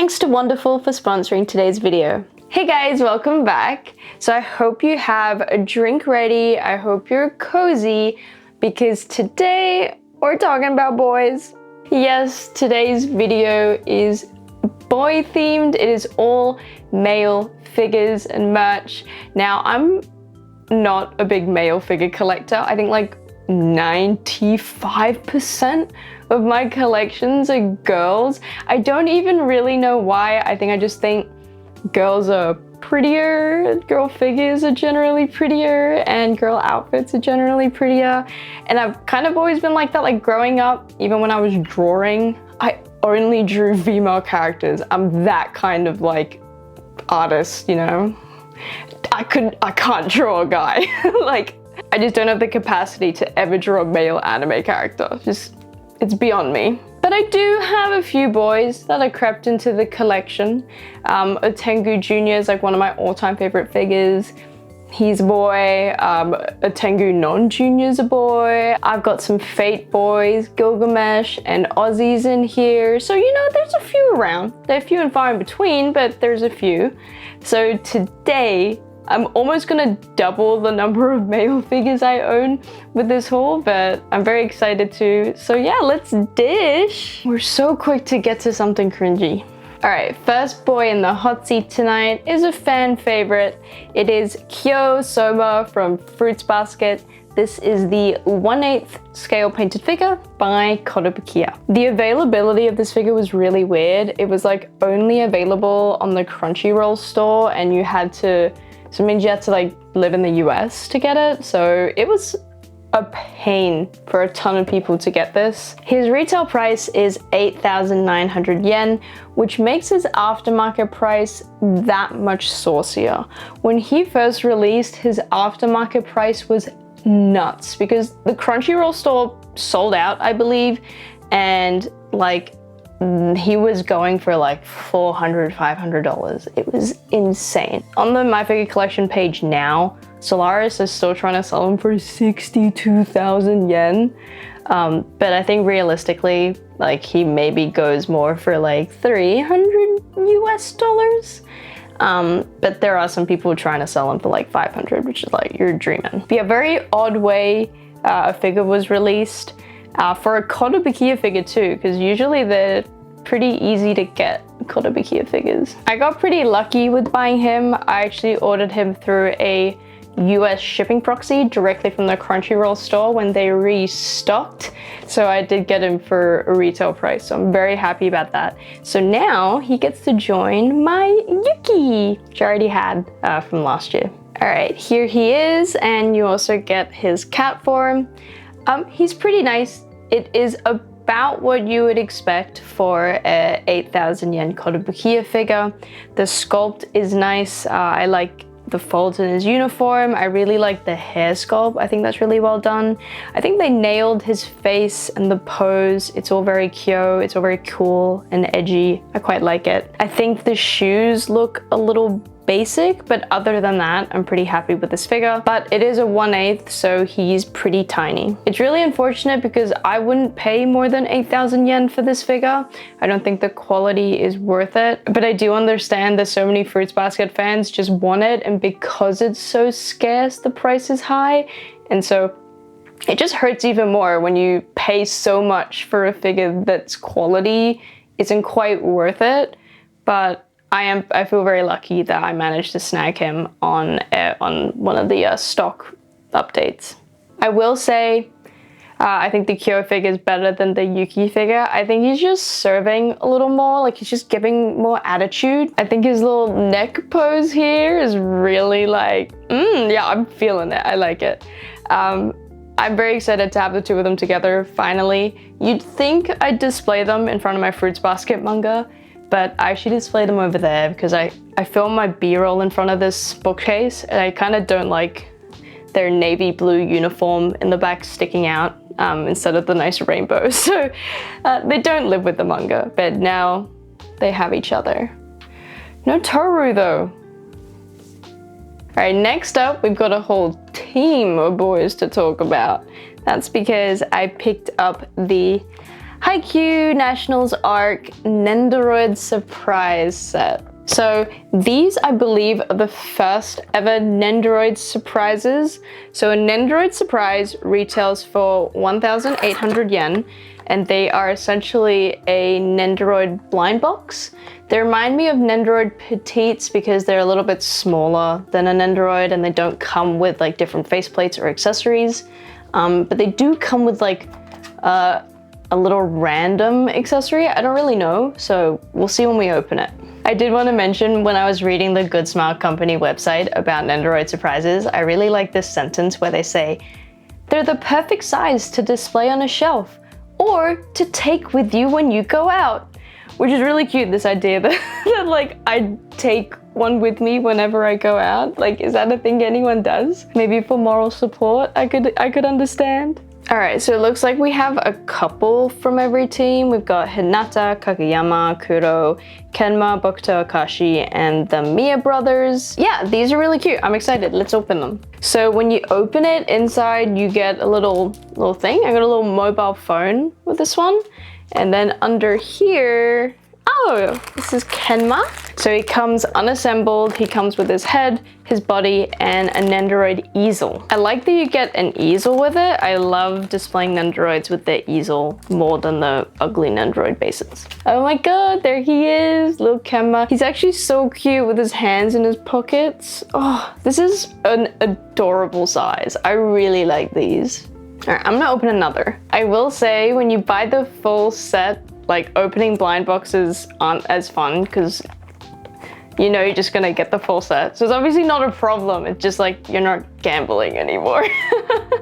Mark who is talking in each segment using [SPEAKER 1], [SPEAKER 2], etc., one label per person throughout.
[SPEAKER 1] Thanks to Wonderful for sponsoring today's video. Hey guys, welcome back. So I hope you have a drink ready. I hope you're cozy because today we're talking about boys. Yes, today's video is boy themed. It is all male figures and merch. Now, I'm not a big male figure collector. I think like 95% of my collections are girls. I don't even really know why. I just think girls are prettier, girl figures are generally prettier, and girl outfits are generally prettier. And I've kind of always been like that. Like growing up, even when I was drawing, I only drew female characters. I'm that kind of like artist, you know? I can't draw a guy. Like, I just don't have the capacity to ever draw a male anime character. It's beyond me. But I do have a few boys that are crept into the collection. A Tengu Jr. is like one of my all-time favorite figures. He's a boy. A Tengu Non-Jr. is a boy. I've got some Fate boys, Gilgamesh, and Aussies in here. So, you know, there's a few around. They're few and far in between, but there's a few. So today, I'm almost gonna double the number of male figures I own with this haul, but I'm very excited to. So yeah, let's dish. We're so quick to get to something cringy. All right, first boy in the hot seat tonight is a fan favorite. It is Kyo Soma from Fruits Basket. This is the 1/8 scale painted figure by Kotobukiya. The availability of this figure was really weird. It was like only available on the Crunchyroll store, and you had to, so it means you had to like live in the US to get it. So it was a pain for a ton of people to get this. His retail price is 8,900 yen, which makes his aftermarket price that much saucier. When he first released, his aftermarket price was nuts because the Crunchyroll store sold out, I believe, and like he was going for like $400, $500. It was insane. On the My Figure Collection page now, Solaris is still trying to sell him for 62,000 yen. But I think realistically, like he maybe goes more for like $300 US. But there are some people trying to sell him for like 500, which is like, you're dreaming. But yeah, very odd way a figure was released. For a Kotobukiya figure too, because usually they're pretty easy to get, Kotobukiya figures. I got pretty lucky with buying him. I actually ordered him through a US shipping proxy directly from the Crunchyroll store when they restocked. So I did get him for a retail price, so I'm very happy about that. So now he gets to join my Yuki, which I already had from last year. All right, here he is, and you also get his cat form. He's pretty nice. It is about what you would expect for a 8,000 yen Kotobukiya figure. The sculpt is nice. I like the folds in his uniform. I really like the hair sculpt. I think that's really well done. I think they nailed his face and the pose. It's all very kyo. It's all very cool and edgy. I quite like it. I think the shoes look a little basic, but other than that, I'm pretty happy with this figure. But it is a 1/8, so he's pretty tiny. It's really unfortunate because I wouldn't pay more than 8,000 yen for this figure. I don't think the quality is worth it, but I do understand that so many Fruits Basket fans just want it, and because it's so scarce, the price is high. And so it just hurts even more when you pay so much for a figure that's quality isn't quite worth it. But I feel very lucky that I managed to snag him on one of the stock updates. I will say, I think the Kyo figure is better than the Yuki figure. I think he's just serving a little more, like he's just giving more attitude. I think his little neck pose here is really like, yeah, I'm feeling it. I like it. I'm very excited to have the two of them together, finally. You'd think I'd display them in front of my Fruits Basket manga, but I actually display them over there because I film my B-roll in front of this bookcase, and I kind of don't like their navy blue uniform in the back sticking out instead of the nice rainbow. So they don't live with the manga, but now they have each other. No Toru though. All right, next up, we've got a whole team of boys to talk about. That's because I picked up the Haikyuu Nationals Arc Nendoroid Surprise Set. So these, I believe, are the first ever Nendoroid surprises. So a Nendoroid surprise retails for 1,800 yen, and they are essentially a Nendoroid blind box. They remind me of Nendoroid Petites because they're a little bit smaller than a Nendoroid, and they don't come with like different faceplates or accessories. But they do come with like a little random accessory. I don't really know, so we'll see when we open it. I did want to mention, when I was reading the Good Smile Company website about Nendoroid surprises, I really like this sentence where they say, "They're the perfect size to display on a shelf or to take with you when you go out." Which is really cute, this idea that like I'd take one with me whenever I go out. Like, is that a thing anyone does? Maybe for moral support, I could understand. All right, so it looks like we have a couple from every team. We've got Hinata, Kageyama, Kuro, Kenma, Bokuto, Akashi, and the Mia brothers. Yeah, these are really cute. I'm excited. Let's open them. So when you open it, inside you get a little thing. I got a little mobile phone with this one. And then under here, oh, this is Kenma. So he comes unassembled. He comes with his head, his body, and a Nendoroid easel. I like that you get an easel with it. I love displaying Nendoroids with their easel more than the ugly Nendoroid bases. Oh my god, there he is, little Kenma. He's actually so cute with his hands in his pockets. Oh, this is an adorable size. I really like these. All right, I'm gonna open another. I will say, when you buy the full set, like, opening blind boxes aren't as fun because you know you're just gonna get the full set. So it's obviously not a problem. It's just like you're not gambling anymore.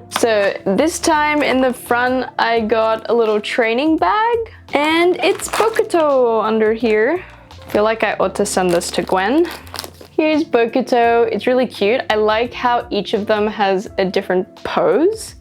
[SPEAKER 1] So this time in the front, I got a little training bag and it's Bokuto under here. I feel like I ought to send this to Gwen. Here's Bokuto. It's really cute. I like how each of them has a different pose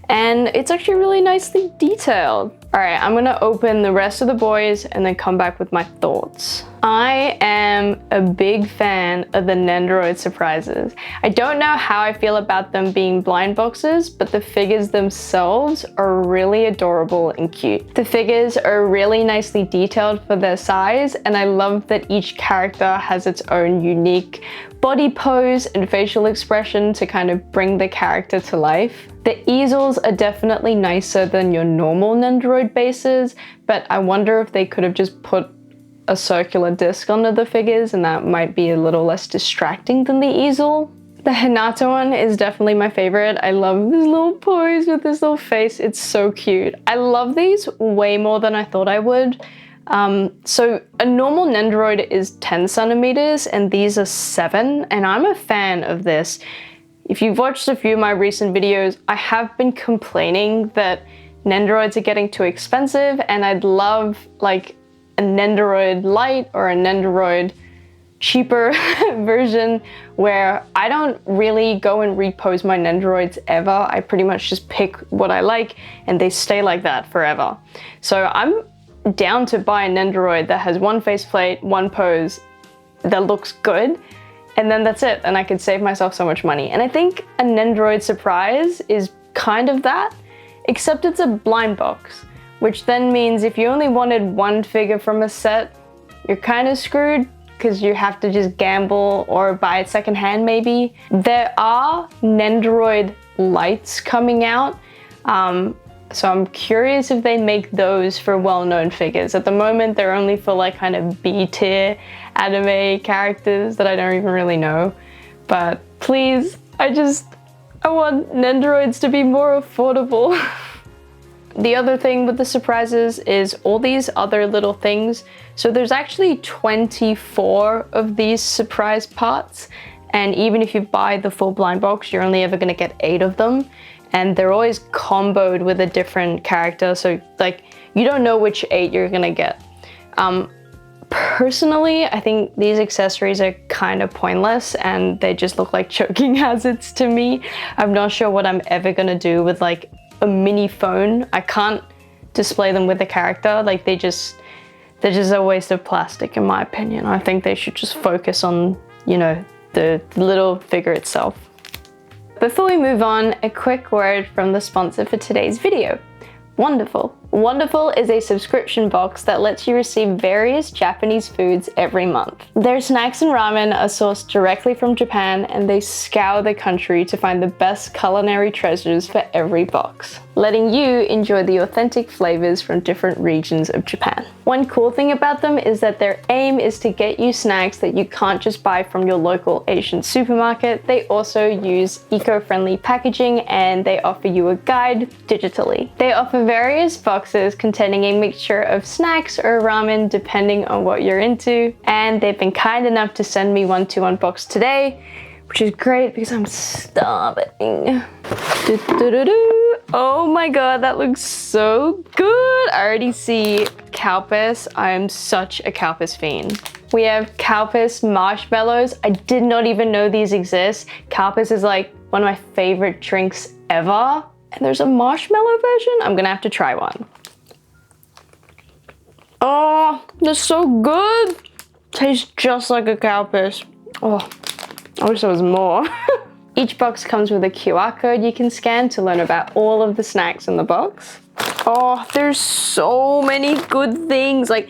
[SPEAKER 1] and it's actually really nicely detailed. All right, I'm gonna open the rest of the boys and then come back with my thoughts. I am a big fan of the Nendoroid surprises. I don't know how I feel about them being blind boxes, but the figures themselves are really adorable and cute. The figures are really nicely detailed for their size, and I love that each character has its own unique body pose and facial expression to kind of bring the character to life. The easels are definitely nicer than your normal Nendoroid bases, but I wonder if they could have just put a circular disc under the figures and that might be a little less distracting than the easel. The Hinata one is definitely my favorite. I love this little pose with this little face. It's so cute. I love these way more than I thought I would. So a normal Nendoroid is 10 centimeters and these are 7, and I'm a fan of this. If you've watched a few of my recent videos, I have been complaining that Nendoroids are getting too expensive and I'd love like a Nendoroid Lite or a Nendoroid cheaper version where I don't really go and repose my Nendoroids ever. I pretty much just pick what I like and they stay like that forever. So I'm down to buy a Nendoroid that has one faceplate, one pose that looks good, and then that's it, and I could save myself so much money. And I think a Nendoroid surprise is kind of that, except it's a blind box, which then means if you only wanted one figure from a set, you're kind of screwed because you have to just gamble or buy it secondhand maybe. There are Nendoroid lights coming out, so I'm curious if they make those for well-known figures. At the moment, they're only for like kind of B-tier anime characters that I don't even really know. But please, I want Nendoroids to be more affordable. The other thing with the surprises is all these other little things. So there's actually 24 of these surprise parts. And even if you buy the full blind box, you're only ever gonna get 8 of them. And they're always comboed with a different character, so like you don't know which 8 you're gonna get. Personally, I think these accessories are kind of pointless and they just look like choking hazards to me. I'm not sure what I'm ever gonna do with like a mini phone. I can't display them with a character. Like they're just a waste of plastic in my opinion. I think they should just focus on, you know, the little figure itself. Before we move on, a quick word from the sponsor for today's video, Wonderful. Wonderful is a subscription box that lets you receive various Japanese foods every month. Their snacks and ramen are sourced directly from Japan, and they scour the country to find the best culinary treasures for every box, letting you enjoy the authentic flavors from different regions of Japan. One cool thing about them is that their aim is to get you snacks that you can't just buy from your local Asian supermarket. They also use eco-friendly packaging, and they offer you a guide digitally. They offer various boxes containing a mixture of snacks or ramen depending on what you're into, and they've been kind enough to send me one to unbox today, which is great because I'm starving. Oh my god, that looks so good. I already see Kalpis. I am such a Kalpis fiend. We have Kalpis marshmallows. I did not even know these exist. Kalpis is like one of my favorite drinks ever. And there's a marshmallow version. I'm gonna have to try one. Oh, they're so good. Tastes just like a Kalpis. Oh, I wish there was more. Each box comes with a QR code you can scan to learn about all of the snacks in the box. Oh, there's so many good things. Like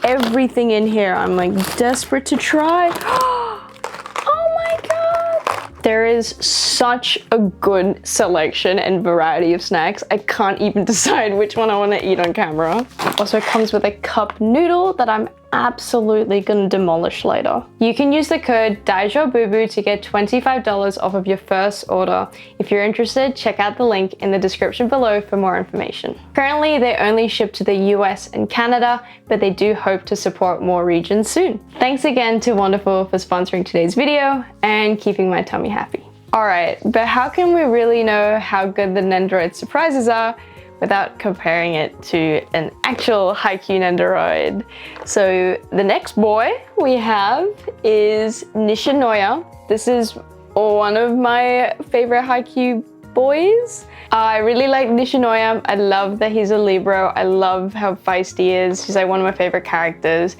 [SPEAKER 1] everything in here, I'm like desperate to try. Oh my god. There is such a good selection and variety of snacks. I can't even decide which one I want to eat on camera. Also, it comes with a cup noodle that I'm absolutely gonna demolish later. You can use the code Daijoububu to get $25 off of your first order. If you're interested, check out the link in the description below for more information. Currently, they only ship to the US and Canada, but they do hope to support more regions soon. Thanks again to Wonderful for sponsoring today's video and keeping my tummy happy. Alright, but how can we really know how good the Nendoroid surprises are without comparing it to an actual Haikyu Nendoroid? So the next boy we have is Nishinoya. This is one of my favorite Haikyu boys. I really like Nishinoya. I love that he's a Libra. I love how feisty he is. He's like one of my favorite characters.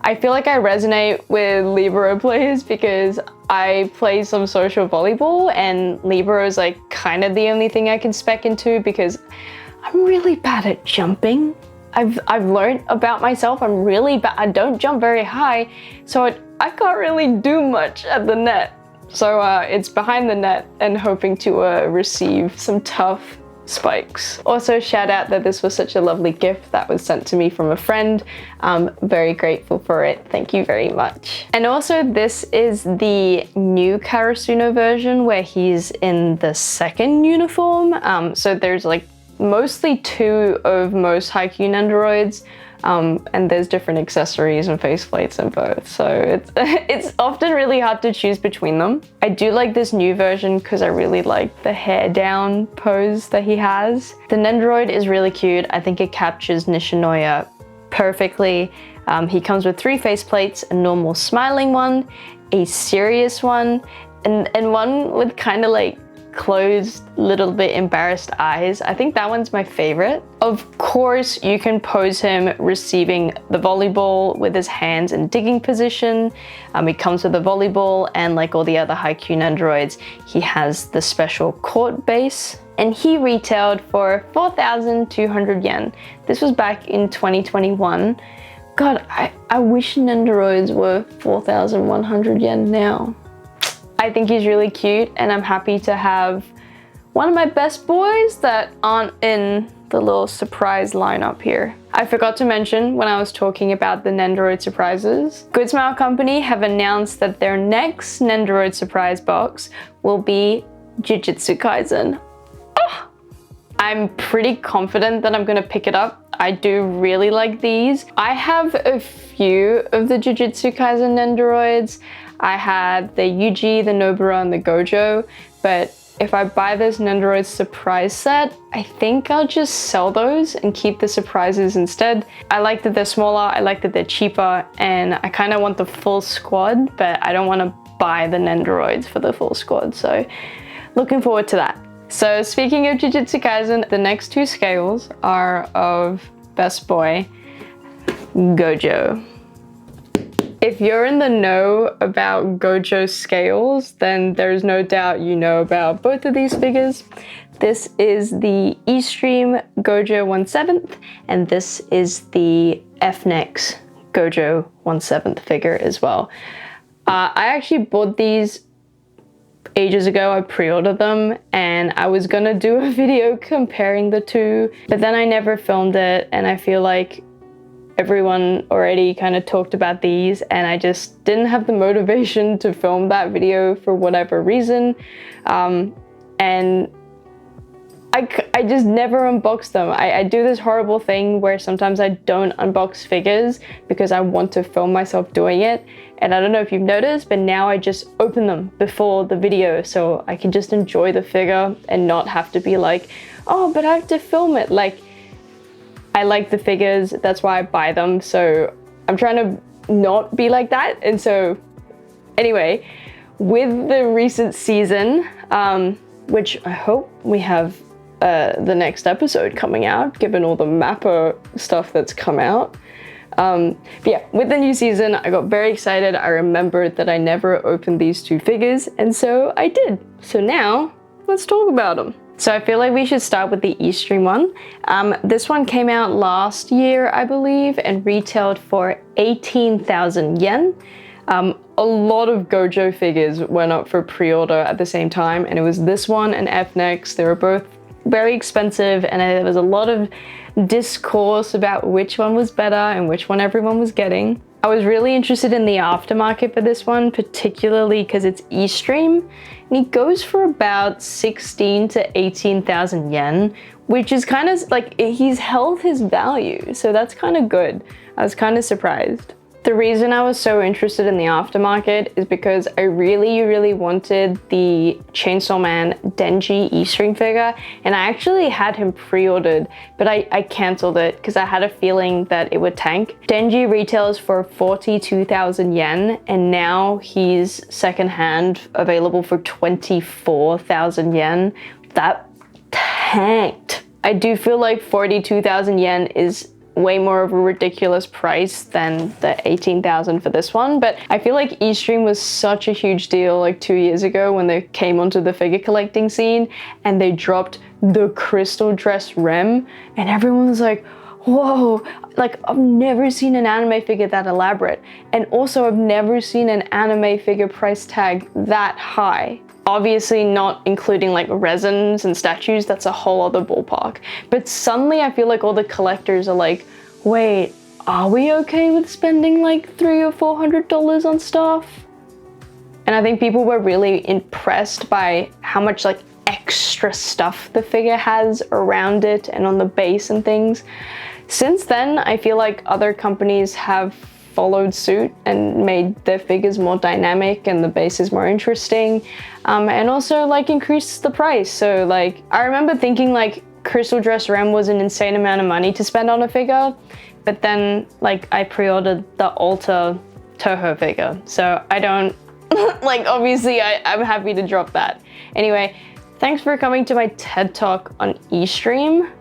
[SPEAKER 1] I feel like I resonate with Libero players because I play some social volleyball, and Libero is like kind of the only thing I can spec into because I'm really bad at jumping. I've learned about myself. I'm really bad. I don't jump very high, so I can't really do much at the net. So it's behind the net and hoping to receive some tough spikes. Also, shout out that this was such a lovely gift that was sent to me from a friend. I'm very grateful for it. Thank you very much. And also, this is the new Karasuno version where he's in the second uniform. So there's like mostly two of most Haikyu Nendoroids, and there's different accessories and faceplates in both, so it's often really hard to choose between them. I do like this new version because I really like the hair down pose that he has. The Nendoroid is really cute. I think it captures Nishinoya perfectly. He comes with 3 faceplates, a normal smiling one, a serious one, and one with kind of like closed, little bit embarrassed eyes. I think that one's my favorite. Of course, you can pose him receiving the volleyball with his hands in digging position. He comes with a volleyball, and like all the other Haikyu Nendoroids, he has the special court base, and he retailed for 4,200 yen. This was back in 2021. God, I wish Nendoroids were 4,100 yen now. I think he's really cute, and I'm happy to have one of my best boys that aren't in the little surprise lineup here. I forgot to mention when I was talking about the Nendoroid surprises, Goodsmile Company have announced that their next Nendoroid surprise box will be Jujutsu Kaisen. Oh, I'm pretty confident that I'm gonna pick it up. I do really like these. I have a few of the Jujutsu Kaisen Nendoroids. I had the Yuji, the Nobara, and the Gojou, but if I buy this Nendoroid surprise set, I think I'll just sell those and keep the surprises instead. I like that they're smaller, I like that they're cheaper, and I kind of want the full squad, but I don't want to buy the Nendoroids for the full squad, so looking forward to that. So speaking of Jujutsu Kaisen, the next 2 scales are of best boy, Gojou. If you're in the know about Gojou scales, then there's no doubt you know about both of these figures. This is the eStream Gojou 1/7, and this is the FNEX Gojou 1/7 figure as well. I actually bought these ages ago. I pre-ordered them and I was gonna do a video comparing the two, but then I never filmed it, and I feel like everyone already kind of talked about these and I just didn't have the motivation to film that video for whatever reason. And I just never unboxed them. I do this horrible thing where sometimes I don't unbox figures because I want to film myself doing it. And I don't know if you've noticed, but now I just open them before the video so I can just enjoy the figure and not have to be like, oh, but I have to film it. Like, I like the figures, that's why I buy them. So I'm trying to not be like that. And so anyway, with the recent season, which I hope we have the next episode coming out, given all the Mappa stuff that's come out. But yeah, with the new season, I got very excited. I remembered that I never opened these two figures, and so I did. So now, let's talk about them. So I feel like we should start with the eStream one. This one came out last year, I believe, and retailed for 18,000 yen. A lot of Gojou figures went up for pre-order at the same time, and it was this one and FNEX. They were both very expensive, and there was a lot of discourse about which one was better and which one everyone was getting. I was really interested in the aftermarket for this one, particularly because it's eStream, and he goes for about 16 to 18,000 yen, which is kind of like, he's held his value, so that's kind of good. I was kind of surprised. The reason I was so interested in the aftermarket is because I really wanted the Chainsaw Man Denji eStream figure, and I actually had him pre-ordered, but I cancelled it because I had a feeling that it would tank. Denji retails for 42,000 yen, and now he's secondhand available for 24,000 yen. That tanked. I do feel like 42,000 yen is way more of a ridiculous price than the 18,000 for this one, but I feel like eStream was such a huge deal like 2 years ago when they came onto the figure collecting scene and they dropped the crystal dress Rem, and everyone was like, whoa, like I've never seen an anime figure that elaborate, and also I've never seen an anime figure price tag that high. Obviously not including like resins and statues, that's a whole other ballpark. But suddenly I feel like all the collectors are like, wait, are we okay with spending like $300 or $400 on stuff? And I think people were really impressed by how much like extra stuff the figure has around it and on the base and things. Since then, I feel like other companies have followed suit and made their figures more dynamic and the bases more interesting, and also like increased the price. So like I remember thinking like crystal dress Rem was an insane amount of money to spend on a figure, but then like I pre-ordered the Alta Toho figure, so I don't like, obviously I'm happy to drop that. Anyway, thanks for coming to my TED Talk on eStream.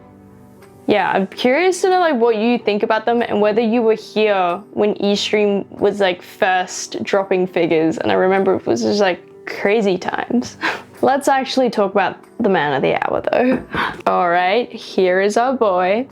[SPEAKER 1] Yeah, I'm curious to know like what you think about them and whether you were here when eStream was like first dropping figures, and I remember it was just like crazy times. Let's actually talk about the man of the hour though. All right, here is our boy.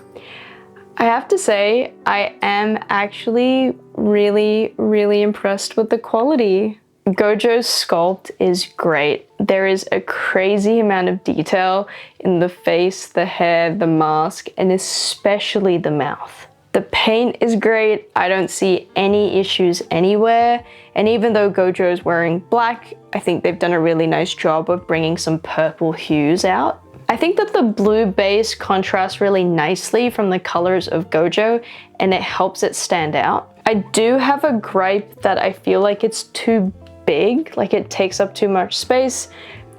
[SPEAKER 1] I have to say, I am actually really impressed with the quality. Gojou's sculpt is great. There is a crazy amount of detail in the face, the hair, the mask, and especially the mouth. The paint is great. I don't see any issues anywhere. And even though Gojou is wearing black, I think they've done a really nice job of bringing some purple hues out. I think that the blue base contrasts really nicely from the colors of Gojou, and it helps it stand out. I do have a gripe that I feel like it's too big, like it takes up too much space.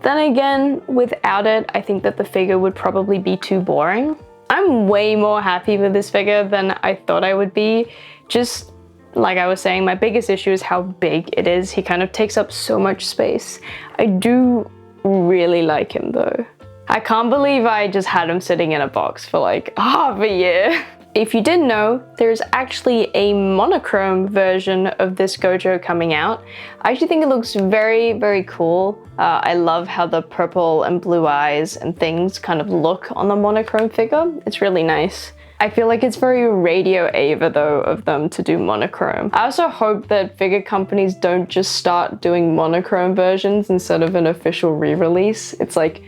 [SPEAKER 1] Then again, without it, I think that the figure would probably be too boring. I'm way more happy with this figure than I thought I would be. Just like I was saying, my biggest issue is how big it is. He kind of takes up so much space. I do really like him though. I can't believe I just had him sitting in a box for like half a year. if you didn't know, there's actually a monochrome version of this Gojou coming out. I actually think it looks very, very cool. I love how the purple and blue eyes and things kind of look on the monochrome figure. It's really nice. I feel like it's very Radio Ava though of them to do monochrome. I also hope that figure companies don't just start doing monochrome versions instead of an official re-release. It's like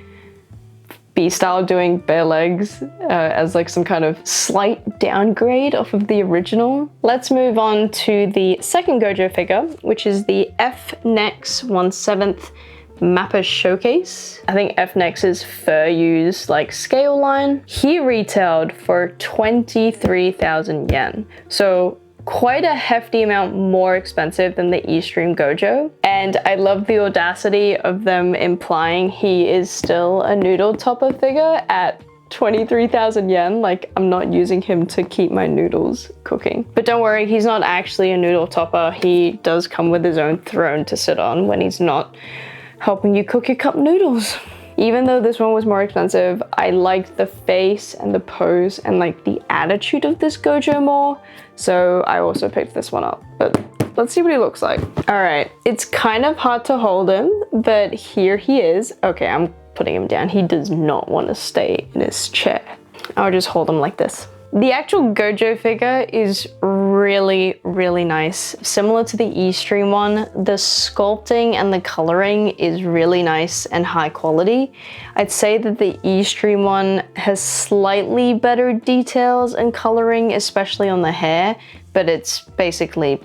[SPEAKER 1] B-Style doing bare legs as like some kind of slight downgrade off of the original. Let's move on to the second Gojou figure, which is the FNEX 1/7 Mappa Showcase. I think FNEX's FuRyu's like scale line. He retailed for 23,000 yen. So quite a hefty amount more expensive than the eStream Gojou. And I love the audacity of them implying he is still a noodle topper figure at 23,000 yen. Like, I'm not using him to keep my noodles cooking. But don't worry, he's not actually a noodle topper. He does come with his own throne to sit on when he's not helping you cook your cup noodles. Even though this one was more expensive, I liked the face and the pose and like the attitude of this Gojou more. So I also picked this one up, but let's see what he looks like. All right, it's kind of hard to hold him, but here he is. Okay, I'm putting him down. He does not want to stay in his chair. I'll just hold him like this. The actual Gojou figure is really, really nice. Similar to the eStream one, the sculpting and the coloring is really nice and high quality. I'd say that the eStream one has slightly better details and coloring, especially on the hair, but it's basically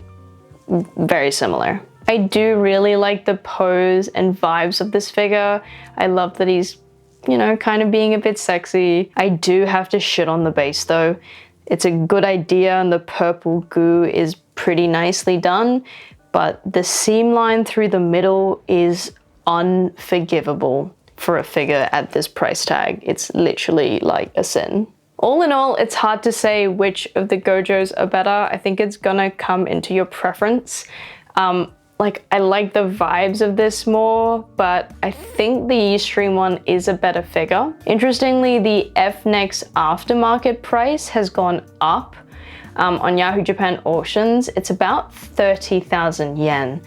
[SPEAKER 1] very similar. I do really like the pose and vibes of this figure. I love that he's, you know, kind of being a bit sexy. I do have to shit on the base though. It's a good idea and the purple goo is pretty nicely done, but the seam line through the middle is unforgivable for a figure at this price tag. It's literally like a sin. All in all, it's hard to say which of the Gojous are better. I think it's gonna come into your preference. Like, I like the vibes of this more, but I think the eStream one is a better figure. Interestingly, the FNEX aftermarket price has gone up on Yahoo Japan auctions. It's about 30,000 yen,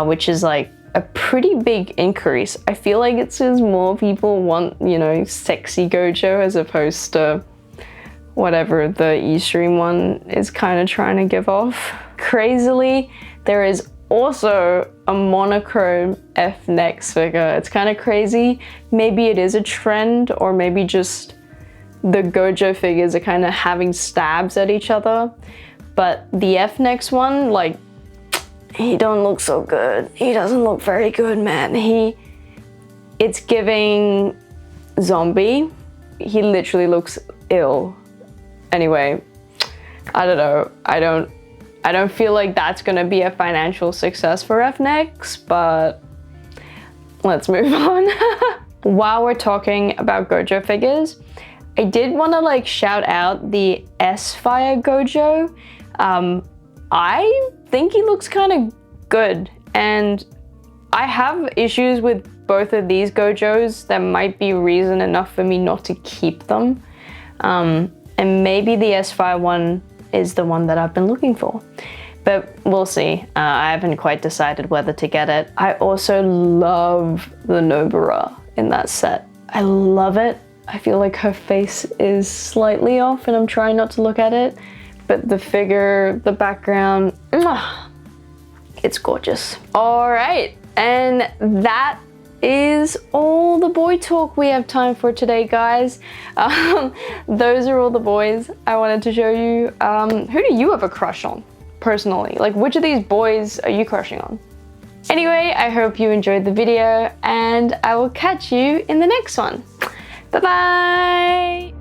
[SPEAKER 1] which is like a pretty big increase. I feel like it's because more people want, you know, sexy Gojou as opposed to whatever the eStream one is kind of trying to give off. Crazily, there is also a monochrome FNEX figure. It's kind of crazy. Maybe it is a trend, or maybe just the Gojou figures are kind of having stabs at each other. But the FNEX one, like, he don't look so good. He doesn't look very good, man. It's giving zombie. He literally looks ill. Anyway, I don't know. I don't feel like that's gonna be a financial success for FNEX, but let's move on. While we're talking about Gojou figures, I did want to like shout out the S-Fire Gojou. I think he looks kind of good, and I have issues with both of these Gojous. That might be reason enough for me not to keep them. And maybe the S-Fire one is the one that I've been looking for, but we'll see. I haven't quite decided whether to get it. I also love the Nobara in that set. I love it. I feel like her face is slightly off and I'm trying not to look at it, but the figure, the background, it's gorgeous. All right, and that is all the boy talk we have time for today, guys. Those are all the boys I wanted to show you. Who do you have a crush on, personally? Like, which of these boys are you crushing on? Anyway, I hope you enjoyed the video, and I will catch you in the next one. Bye-bye!